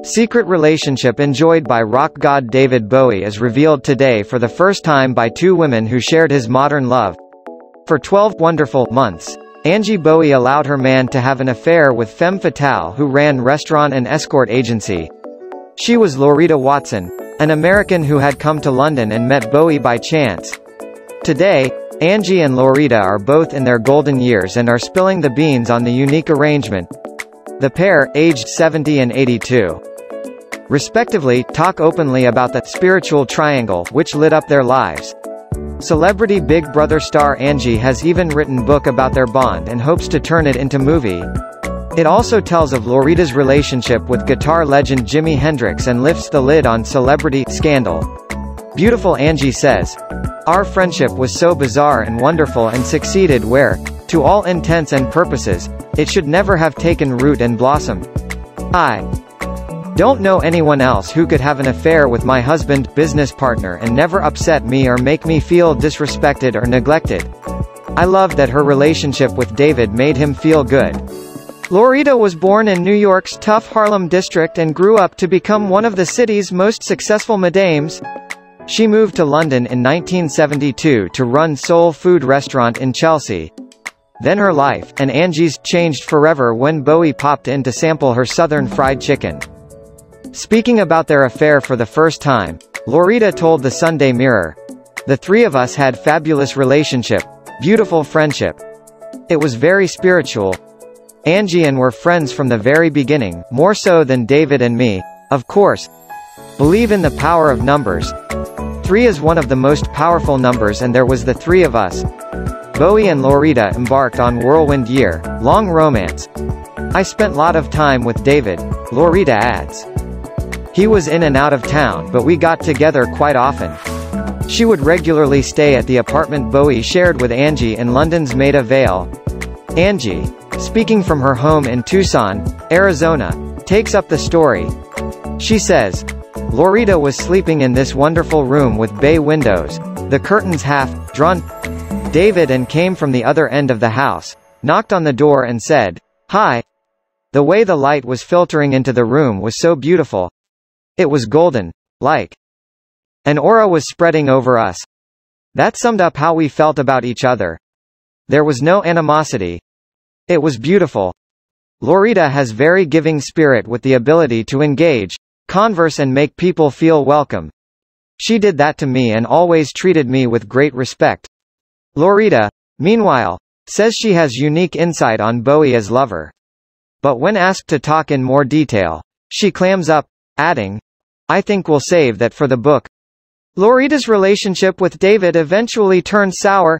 Secret relationship enjoyed by rock god David Bowie is revealed today for the first time by two women who shared his modern love. For 12 wonderful months, Angie Bowie allowed her man to have an affair with femme fatale who ran restaurant and escort agency. She was Loretta Watson, an American who had come to London and met Bowie by chance. Today, Angie and Loretta are both in their golden years and are spilling the beans on the unique arrangement. The pair, aged 70 and 82, respectively, talk openly about the spiritual triangle which lit up their lives. Celebrity Big Brother star Angie has even written a book about their bond and hopes to turn it into movie. It also tells of Loretta's relationship with guitar legend Jimi Hendrix and lifts the lid on celebrity scandal. Beautiful Angie says, "Our friendship was so bizarre and wonderful and succeeded where, to all intents and purposes, it should never have taken root and blossomed. I don't know anyone else who could have an affair with my husband, business partner and never upset me or make me feel disrespected or neglected. I loved that her relationship with David made him feel good." Loretta was born in New York's tough Harlem district and grew up to become one of the city's most successful madames. She moved to London in 1972 to run Soul Food restaurant in Chelsea. Then her life, and Angie's, changed forever when Bowie popped in to sample her southern fried chicken. Speaking about their affair for the first time, Loretta told the Sunday Mirror, "The three of us had fabulous relationship, beautiful friendship. It was very spiritual. Angie and were friends from the very beginning, more so than David and me, of course. Believe in the power of numbers. 3 is one of the most powerful numbers and there was the three of us." Bowie and Loretta embarked on whirlwind year-long romance. "I spent lot of time with David," Loretta adds. "He was in and out of town but we got together quite often. She would regularly stay at the apartment Bowie shared with Angie in London's Maida Vale." Angie, speaking from her home in Tucson, Arizona, takes up the story. She says, "Loretta was sleeping in this wonderful room with bay windows, the curtains half drawn. David and came from the other end of the house, knocked on the door and said, 'Hi.' The way the light was filtering into the room was so beautiful. It was golden, like an aura was spreading over us. That summed up how we felt about each other. There was no animosity. It was beautiful." Loretta has very giving spirit with the ability to engage, converse and make people feel welcome. "She did that to me and always treated me with great respect." Loretta, meanwhile, says she has unique insight on Bowie as lover. But when asked to talk in more detail, she clams up, adding, "I think we'll save that for the book." Loretta's relationship with David eventually turned sour.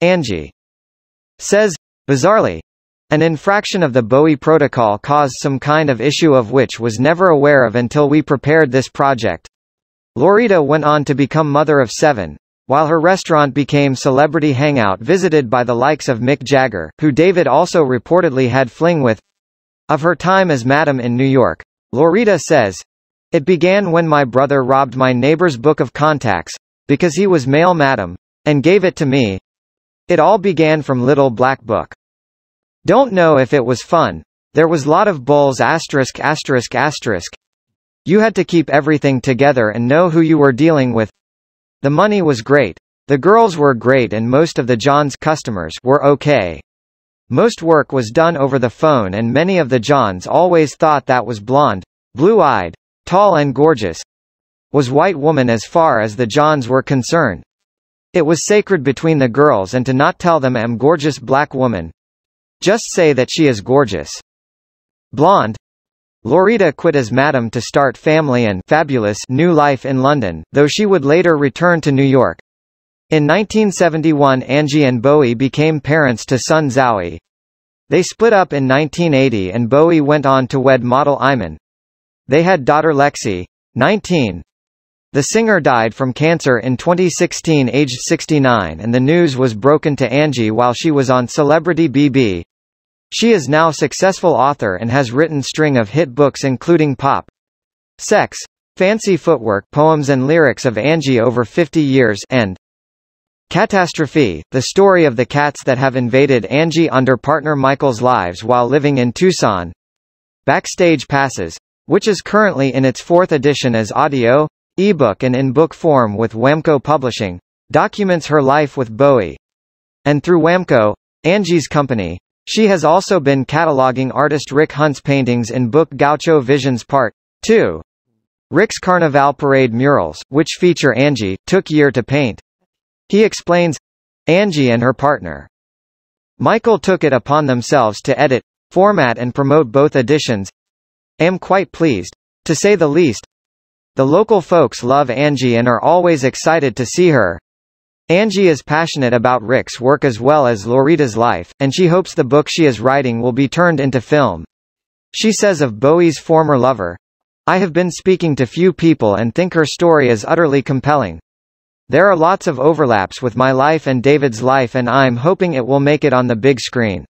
Angie says, "Bizarrely, an infraction of the Bowie protocol caused some kind of issue of which was never aware of until we prepared this project." Loretta went on to become mother of 7. While her restaurant became celebrity hangout visited by the likes of Mick Jagger, who David also reportedly had fling with. Of her time as madam in New York, Loretta says, "It began when my brother robbed my neighbor's book of contacts, because he was male madam, and gave it to me. It all began from Little Black Book. Don't know if it was fun. There was lot of bulls asterisk asterisk asterisk. You had to keep everything together and know who you were dealing with. The money was great. The girls were great and most of the John's customers were okay. Most work was done over the phone and many of the Johns always thought that was blonde, blue-eyed, tall and gorgeous. Was white woman as far as the Johns were concerned. It was sacred between the girls and to not tell them I'm gorgeous black woman. Just say that she is gorgeous. Blonde." Loretta quit as madam to start family and fabulous new life in London, though she would later return to New York. In 1971 Angie and Bowie became parents to son Zowie. They split up in 1980 and Bowie went on to wed model Iman. They had daughter Lexi, 19. The singer died from cancer in 2016 aged 69 and the news was broken to Angie while she was on Celebrity BB. She is now successful author and has written string of hit books including Pop, Sex, Fancy Footwork, poems and lyrics of Angie over 50 years, and Catastrophe, the story of the cats that have invaded Angie under partner Michael's lives while living in Tucson. Backstage passes. which is currently in its fourth edition as audio, ebook and in book form with Wamco Publishing, documents her life with Bowie. And through Wamco, Angie's company, she has also been cataloging artist Rick Hunt's paintings in book Gaucho Visions Part 2. Rick's Carnival Parade murals, which feature Angie, took year to paint. He explains, Angie and her partner Michael took it upon themselves to edit, format and promote both editions. Am quite pleased, to say the least. The local folks love Angie and are always excited to see her. Angie is passionate about Rick's work as well as Lorita's life, and she hopes the book she is writing will be turned into film. She says of Bowie's former lover, I have been speaking to few people and think her story is utterly compelling. There are lots of overlaps with my life and David's life and I'm hoping it will make it on the big screen.